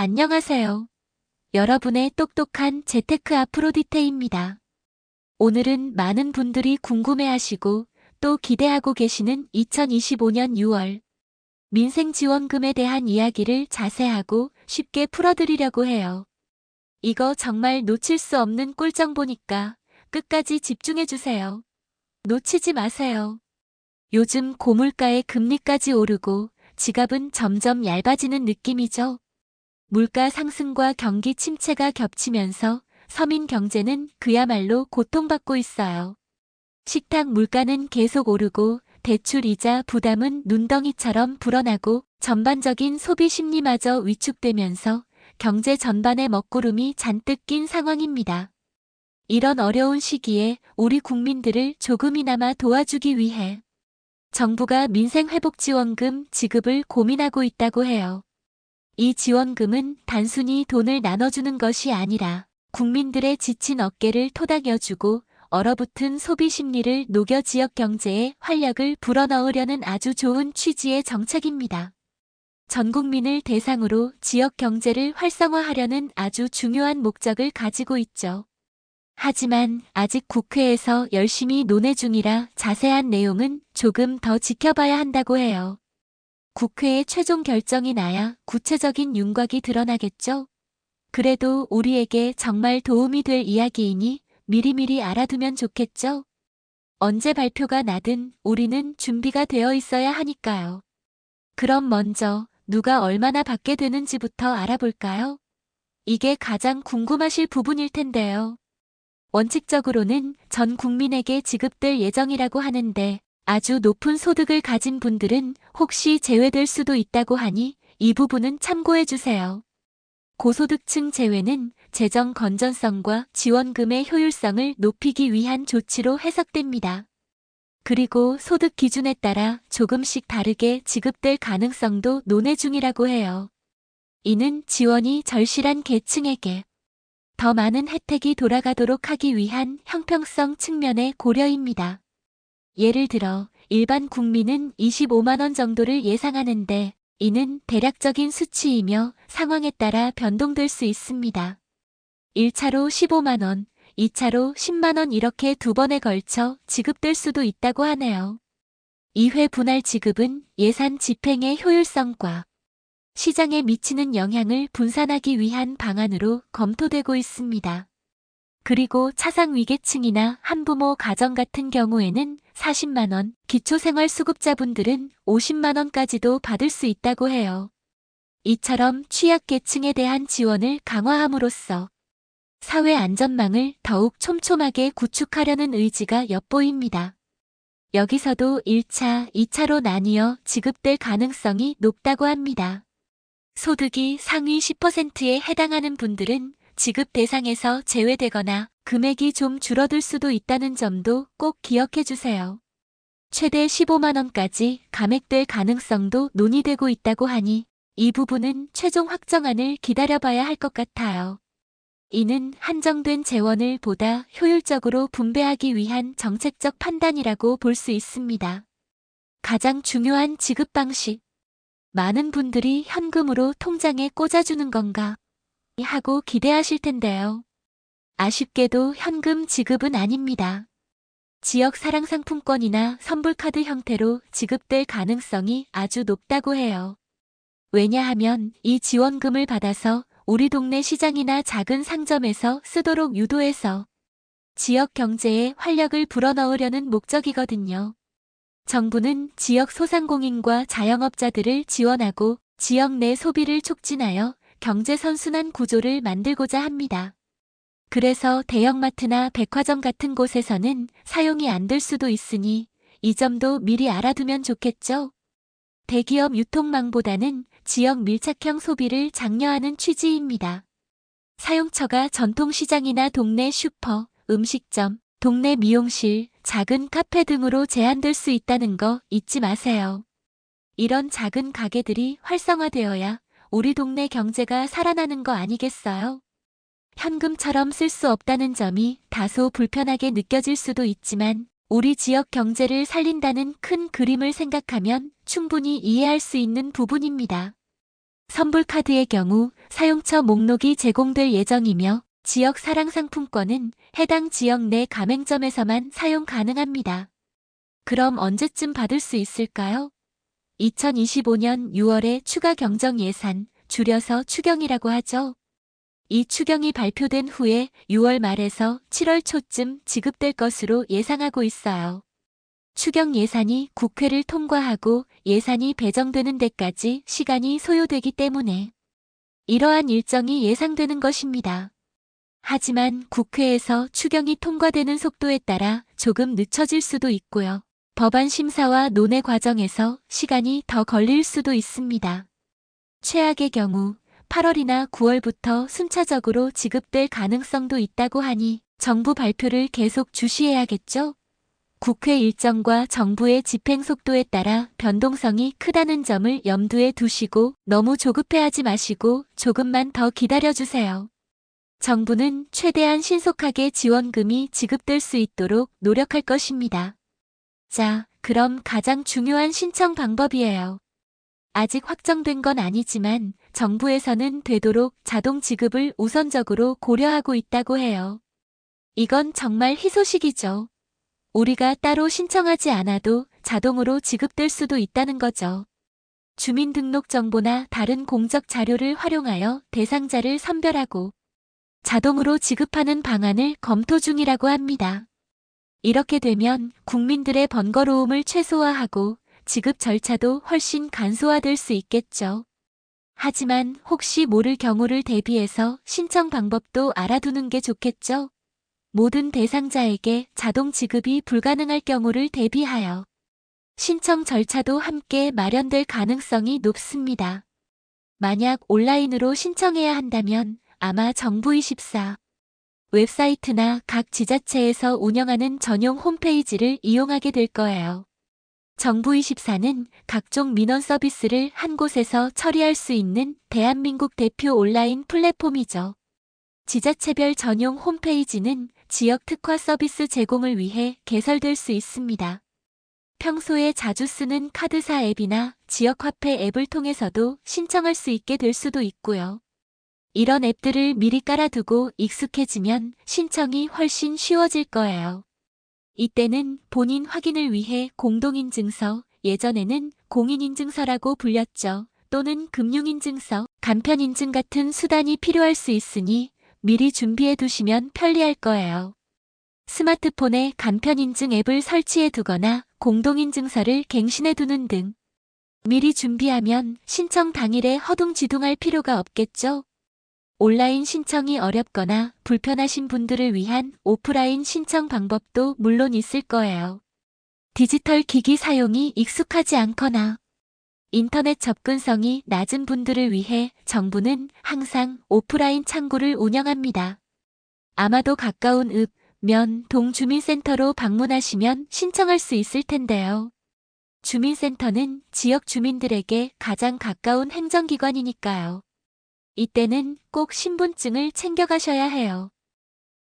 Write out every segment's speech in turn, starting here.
안녕하세요. 여러분의 똑똑한 재테크 아프로디테입니다. 오늘은 많은 분들이 궁금해하시고 또 기대하고 계시는 2025년 6월 민생지원금에 대한 이야기를 자세하고 쉽게 풀어드리려고 해요. 이거 정말 놓칠 수 없는 꿀정보니까 끝까지 집중해주세요. 놓치지 마세요. 요즘 고물가에 금리까지 오르고 지갑은 점점 얇아지는 느낌이죠. 물가 상승과 경기 침체가 겹치면서 서민 경제는 그야말로 고통받고 있어요. 식탁 물가는 계속 오르고 대출 이자 부담은 눈덩이처럼 불어나고 전반적인 소비 심리마저 위축되면서 경제 전반에 먹구름이 잔뜩 낀 상황입니다. 이런 어려운 시기에 우리 국민들을 조금이나마 도와주기 위해 정부가 민생회복지원금 지급을 고민하고 있다고 해요. 이 지원금은 단순히 돈을 나눠주는 것이 아니라 국민들의 지친 어깨를 토닥여주고 얼어붙은 소비 심리를 녹여 지역 경제에 활력을 불어넣으려는 아주 좋은 취지의 정책입니다. 전 국민을 대상으로 지역 경제를 활성화하려는 아주 중요한 목적을 가지고 있죠. 하지만 아직 국회에서 열심히 논의 중이라 자세한 내용은 조금 더 지켜봐야 한다고 해요. 국회의 최종 결정이 나야 구체적인 윤곽이 드러나겠죠? 그래도 우리에게 정말 도움이 될 이야기이니 미리미리 알아두면 좋겠죠? 언제 발표가 나든 우리는 준비가 되어 있어야 하니까요. 그럼 먼저 누가 얼마나 받게 되는지부터 알아볼까요? 이게 가장 궁금하실 부분일 텐데요. 원칙적으로는 전 국민에게 지급될 예정이라고 하는데 아주 높은 소득을 가진 분들은 혹시 제외될 수도 있다고 하니 이 부분은 참고해 주세요. 고소득층 제외는 재정 건전성과 지원금의 효율성을 높이기 위한 조치로 해석됩니다. 그리고 소득 기준에 따라 조금씩 다르게 지급될 가능성도 논의 중이라고 해요. 이는 지원이 절실한 계층에게 더 많은 혜택이 돌아가도록 하기 위한 형평성 측면의 고려입니다. 예를 들어 일반 국민은 25만 원 정도를 예상하는데 이는 대략적인 수치이며 상황에 따라 변동될 수 있습니다. 1차로 15만 원, 2차로 10만 원 이렇게 두 번에 걸쳐 지급될 수도 있다고 하네요. 2회 분할 지급은 예산 집행의 효율성과 시장에 미치는 영향을 분산하기 위한 방안으로 검토되고 있습니다. 그리고 차상 위계층이나 한부모 가정 같은 경우에는 40만 원, 기초생활수급자분들은 50만 원까지도 받을 수 있다고 해요. 이처럼 취약계층에 대한 지원을 강화함으로써 사회 안전망을 더욱 촘촘하게 구축하려는 의지가 엿보입니다. 여기서도 1차, 2차로 나뉘어 지급될 가능성이 높다고 합니다. 소득이 상위 10%에 해당하는 분들은 지급 대상에서 제외되거나 금액이 좀 줄어들 수도 있다는 점도 꼭 기억해 주세요. 최대 15만 원까지 감액될 가능성도 논의되고 있다고 하니 이 부분은 최종 확정안을 기다려봐야 할 것 같아요. 이는 한정된 재원을 보다 효율적으로 분배하기 위한 정책적 판단이라고 볼 수 있습니다. 가장 중요한 지급 방식. 많은 분들이 현금으로 통장에 꽂아주는 건가 하고 기대하실 텐데요. 아쉽게도 현금 지급은 아닙니다. 지역 사랑 상품권이나 선불카드 형태로 지급될 가능성이 아주 높다고 해요. 왜냐하면 이 지원금을 받아서 우리 동네 시장이나 작은 상점에서 쓰도록 유도해서 지역 경제에 활력을 불어넣으려는 목적이거든요. 정부는 지역 소상공인과 자영업자들을 지원하고 지역 내 소비를 촉진하여 경제 선순환 구조를 만들고자 합니다. 그래서 대형마트나 백화점 같은 곳에서는 사용이 안 될 수도 있으니 이 점도 미리 알아두면 좋겠죠? 대기업 유통망보다는 지역 밀착형 소비를 장려하는 취지입니다. 사용처가 전통시장이나 동네 슈퍼, 음식점, 동네 미용실, 작은 카페 등으로 제한될 수 있다는 거 잊지 마세요. 이런 작은 가게들이 활성화되어야 우리 동네 경제가 살아나는 거 아니겠어요? 현금처럼 쓸 수 없다는 점이 다소 불편하게 느껴질 수도 있지만 우리 지역 경제를 살린다는 큰 그림을 생각하면 충분히 이해할 수 있는 부분입니다. 선불카드의 경우 사용처 목록이 제공될 예정이며 지역 사랑 상품권은 해당 지역 내 가맹점에서만 사용 가능합니다. 그럼 언제쯤 받을 수 있을까요? 2025년 6월에 추가 경정 예산, 줄여서 추경이라고 하죠. 이 추경이 발표된 후에 6월 말에서 7월 초쯤 지급될 것으로 예상하고 있어요. 추경 예산이 국회를 통과하고 예산이 배정되는 데까지 시간이 소요되기 때문에 이러한 일정이 예상되는 것입니다. 하지만 국회에서 추경이 통과되는 속도에 따라 조금 늦춰질 수도 있고요. 법안 심사와 논의 과정에서 시간이 더 걸릴 수도 있습니다. 최악의 경우 8월이나 9월부터 순차적으로 지급될 가능성도 있다고 하니 정부 발표를 계속 주시해야겠죠? 국회 일정과 정부의 집행 속도에 따라 변동성이 크다는 점을 염두에 두시고 너무 조급해하지 마시고 조금만 더 기다려주세요. 정부는 최대한 신속하게 지원금이 지급될 수 있도록 노력할 것입니다. 자, 그럼 가장 중요한 신청 방법이에요. 아직 확정된 건 아니지만 정부에서는 되도록 자동 지급을 우선적으로 고려하고 있다고 해요. 이건 정말 희소식이죠. 우리가 따로 신청하지 않아도 자동으로 지급될 수도 있다는 거죠. 주민등록정보나 다른 공적 자료를 활용하여 대상자를 선별하고 자동으로 지급하는 방안을 검토 중이라고 합니다. 이렇게 되면 국민들의 번거로움을 최소화하고 지급 절차도 훨씬 간소화될 수 있겠죠. 하지만 혹시 모를 경우를 대비해서 신청 방법도 알아두는 게 좋겠죠. 모든 대상자에게 자동 지급이 불가능할 경우를 대비하여 신청 절차도 함께 마련될 가능성이 높습니다. 만약 온라인으로 신청해야 한다면 아마 정부24 웹사이트나 각 지자체에서 운영하는 전용 홈페이지를 이용하게 될 거예요. 정부24는 각종 민원 서비스를 한 곳에서 처리할 수 있는 대한민국 대표 온라인 플랫폼이죠. 지자체별 전용 홈페이지는 지역 특화 서비스 제공을 위해 개설될 수 있습니다. 평소에 자주 쓰는 카드사 앱이나 지역화폐 앱을 통해서도 신청할 수 있게 될 수도 있고요. 이런 앱들을 미리 깔아두고 익숙해지면 신청이 훨씬 쉬워질 거예요. 이때는 본인 확인을 위해 공동인증서, 예전에는 공인인증서라고 불렸죠. 또는 금융인증서, 간편인증 같은 수단이 필요할 수 있으니 미리 준비해 두시면 편리할 거예요. 스마트폰에 간편인증 앱을 설치해 두거나 공동인증서를 갱신해 두는 등 미리 준비하면 신청 당일에 허둥지둥할 필요가 없겠죠? 온라인 신청이 어렵거나 불편하신 분들을 위한 오프라인 신청 방법도 물론 있을 거예요. 디지털 기기 사용이 익숙하지 않거나 인터넷 접근성이 낮은 분들을 위해 정부는 항상 오프라인 창구를 운영합니다. 아마도 가까운 읍, 면, 동 주민센터로 방문하시면 신청할 수 있을 텐데요. 주민센터는 지역 주민들에게 가장 가까운 행정기관이니까요. 이때는 꼭 신분증을 챙겨가셔야 해요.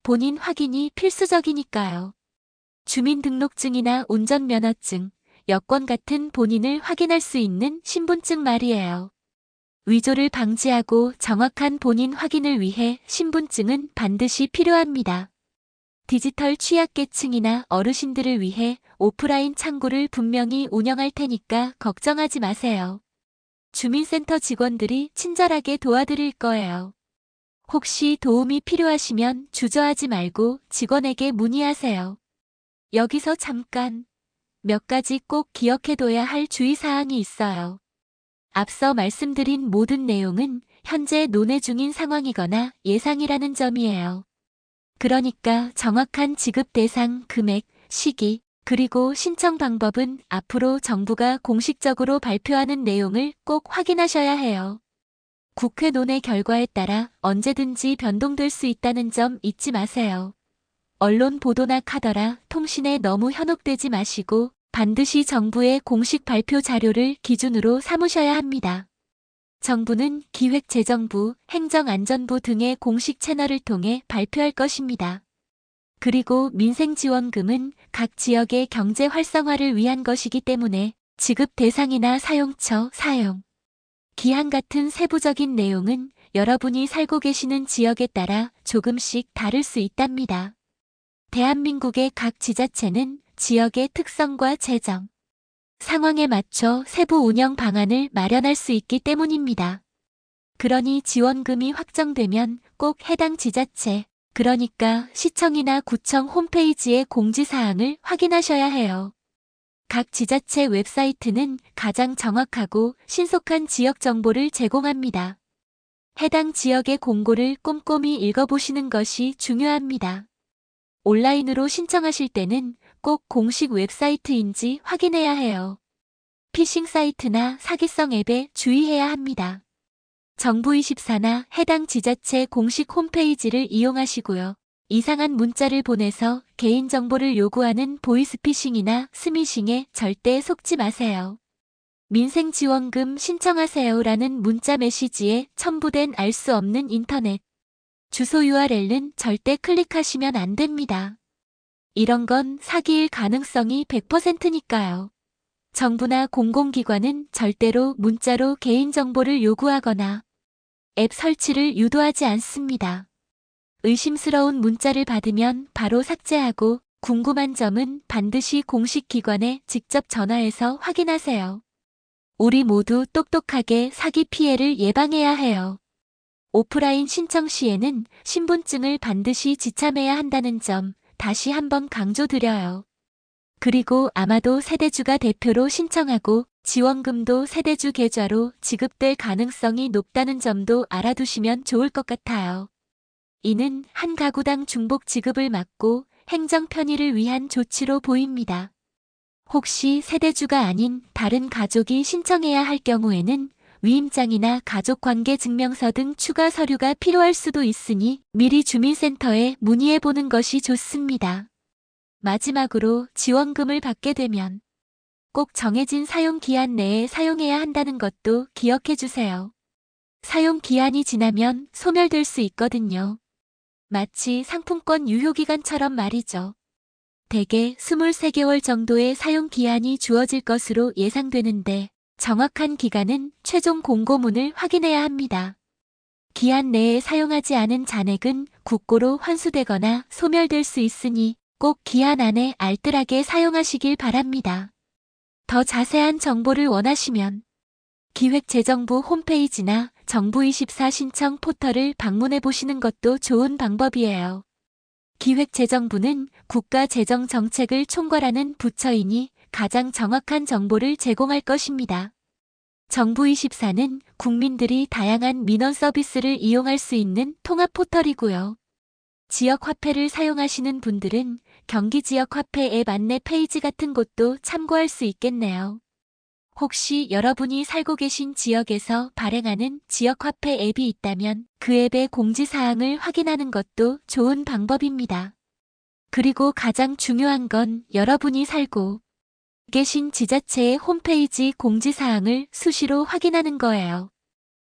본인 확인이 필수적이니까요. 주민등록증이나 운전면허증, 여권 같은 본인을 확인할 수 있는 신분증 말이에요. 위조를 방지하고 정확한 본인 확인을 위해 신분증은 반드시 필요합니다. 디지털 취약계층이나 어르신들을 위해 오프라인 창구를 분명히 운영할 테니까 걱정하지 마세요. 주민센터 직원들이 친절하게 도와드릴 거예요. 혹시 도움이 필요하시면 주저하지 말고 직원에게 문의하세요. 여기서 잠깐 몇 가지 꼭 기억해둬야 할 주의사항이 있어요. 앞서 말씀드린 모든 내용은 현재 논의 중인 상황이거나 예상이라는 점이에요. 그러니까 정확한 지급 대상, 금액, 시기, 그리고 신청 방법은 앞으로 정부가 공식적으로 발표하는 내용을 꼭 확인하셔야 해요. 국회 논의 결과에 따라 언제든지 변동될 수 있다는 점 잊지 마세요. 언론 보도나 카더라, 통신에 너무 현혹되지 마시고 반드시 정부의 공식 발표 자료를 기준으로 삼으셔야 합니다. 정부는 기획재정부, 행정안전부 등의 공식 채널을 통해 발표할 것입니다. 그리고 민생지원금은 각 지역의 경제 활성화를 위한 것이기 때문에 지급 대상이나 사용처, 사용, 기한 같은 세부적인 내용은 여러분이 살고 계시는 지역에 따라 조금씩 다를 수 있답니다. 대한민국의 각 지자체는 지역의 특성과 재정, 상황에 맞춰 세부 운영 방안을 마련할 수 있기 때문입니다. 그러니 지원금이 확정되면 꼭 해당 지자체, 그러니까 시청이나 구청 홈페이지의 공지사항을 확인하셔야 해요. 각 지자체 웹사이트는 가장 정확하고 신속한 지역 정보를 제공합니다. 해당 지역의 공고를 꼼꼼히 읽어보시는 것이 중요합니다. 온라인으로 신청하실 때는 꼭 공식 웹사이트인지 확인해야 해요. 피싱 사이트나 사기성 앱에 주의해야 합니다. 정부24나 해당 지자체 공식 홈페이지를 이용하시고요. 이상한 문자를 보내서 개인정보를 요구하는 보이스피싱이나 스미싱에 절대 속지 마세요. 민생지원금 신청하세요라는 문자 메시지에 첨부된 알 수 없는 인터넷 주소 URL은 절대 클릭하시면 안 됩니다. 이런 건 사기일 가능성이 100%니까요. 정부나 공공기관은 절대로 문자로 개인정보를 요구하거나 앱 설치를 유도하지 않습니다. 의심스러운 문자를 받으면 바로 삭제하고 궁금한 점은 반드시 공식 기관에 직접 전화해서 확인하세요. 우리 모두 똑똑하게 사기 피해를 예방해야 해요. 오프라인 신청 시에는 신분증을 반드시 지참해야 한다는 점 다시 한번 강조드려요. 그리고 아마도 세대주가 대표로 신청하고 지원금도 세대주 계좌로 지급될 가능성이 높다는 점도 알아두시면 좋을 것 같아요. 이는 한 가구당 중복 지급을 막고 행정 편의를 위한 조치로 보입니다. 혹시 세대주가 아닌 다른 가족이 신청해야 할 경우에는 위임장이나 가족관계 증명서 등 추가 서류가 필요할 수도 있으니 미리 주민센터에 문의해보는 것이 좋습니다. 마지막으로 지원금을 받게 되면 꼭 정해진 사용기한 내에 사용해야 한다는 것도 기억해주세요. 사용기한이 지나면 소멸될 수 있거든요. 마치 상품권 유효기간처럼 말이죠. 대개 23개월 정도의 사용기한이 주어질 것으로 예상되는데 정확한 기간은 최종 공고문을 확인해야 합니다. 기한 내에 사용하지 않은 잔액은 국고로 환수되거나 소멸될 수 있으니 꼭 기한 안에 알뜰하게 사용하시길 바랍니다. 더 자세한 정보를 원하시면 기획재정부 홈페이지나 정부24 신청 포털을 방문해 보시는 것도 좋은 방법이에요. 기획재정부는 국가재정정책을 총괄하는 부처이니 가장 정확한 정보를 제공할 것입니다. 정부24는 국민들이 다양한 민원 서비스를 이용할 수 있는 통합 포털이고요. 지역화폐를 사용하시는 분들은 경기지역화폐 앱 안내 페이지 같은 곳도 참고할 수 있겠네요. 혹시 여러분이 살고 계신 지역에서 발행하는 지역화폐 앱이 있다면 그 앱의 공지사항을 확인하는 것도 좋은 방법입니다. 그리고 가장 중요한 건 여러분이 살고 계신 지자체의 홈페이지 공지사항을 수시로 확인하는 거예요.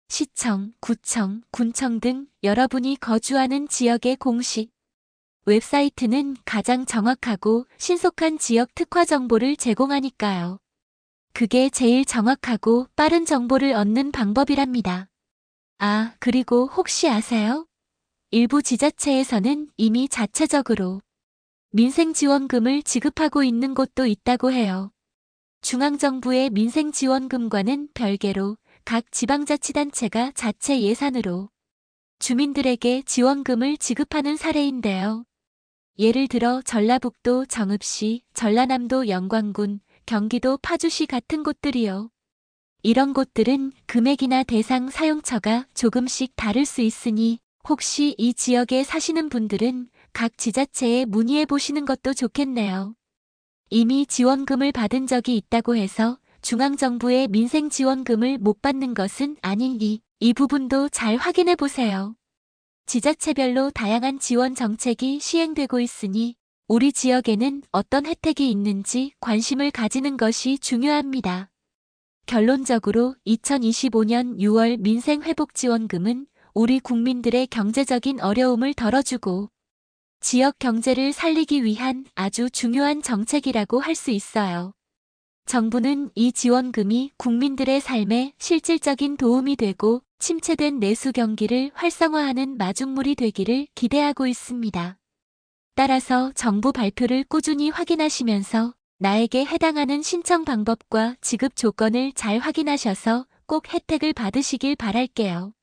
시청, 구청, 군청 등 여러분이 거주하는 지역의 공식 웹사이트는 가장 정확하고 신속한 지역 특화 정보를 제공하니까요. 그게 제일 정확하고 빠른 정보를 얻는 방법이랍니다. 아, 그리고 혹시 아세요? 일부 지자체에서는 이미 자체적으로 민생지원금을 지급하고 있는 곳도 있다고 해요. 중앙정부의 민생지원금과는 별개로 각 지방자치단체가 자체 예산으로 주민들에게 지원금을 지급하는 사례인데요. 예를 들어 전라북도 정읍시, 전라남도 영광군, 경기도 파주시 같은 곳들이요. 이런 곳들은 금액이나 대상 사용처가 조금씩 다를 수 있으니 혹시 이 지역에 사시는 분들은 각 지자체에 문의해 보시는 것도 좋겠네요. 이미 지원금을 받은 적이 있다고 해서 중앙정부의 민생지원금을 못 받는 것은 아니니 이 부분도 잘 확인해 보세요. 지자체별로 다양한 지원 정책이 시행되고 있으니 우리 지역에는 어떤 혜택이 있는지 관심을 가지는 것이 중요합니다. 결론적으로 2025년 6월 민생회복지원금은 우리 국민들의 경제적인 어려움을 덜어주고 지역 경제를 살리기 위한 아주 중요한 정책이라고 할 수 있어요. 정부는 이 지원금이 국민들의 삶에 실질적인 도움이 되고 침체된 내수 경기를 활성화하는 마중물이 되기를 기대하고 있습니다. 따라서 정부 발표를 꾸준히 확인하시면서 나에게 해당하는 신청 방법과 지급 조건을 잘 확인하셔서 꼭 혜택을 받으시길 바랄게요.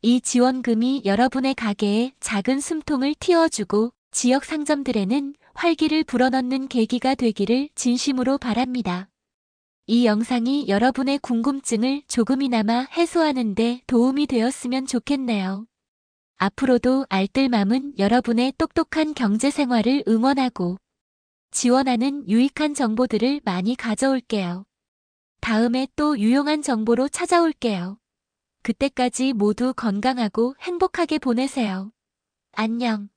이 지원금이 여러분의 가게에 작은 숨통을 틔워주고 지역 상점들에는 활기를 불어넣는 계기가 되기를 진심으로 바랍니다. 이 영상이 여러분의 궁금증을 조금이나마 해소하는 데 도움이 되었으면 좋겠네요. 앞으로도 알뜰맘은 여러분의 똑똑한 경제 생활을 응원하고 지원하는 유익한 정보들을 많이 가져올게요. 다음에 또 유용한 정보로 찾아올게요. 그때까지 모두 건강하고 행복하게 보내세요. 안녕.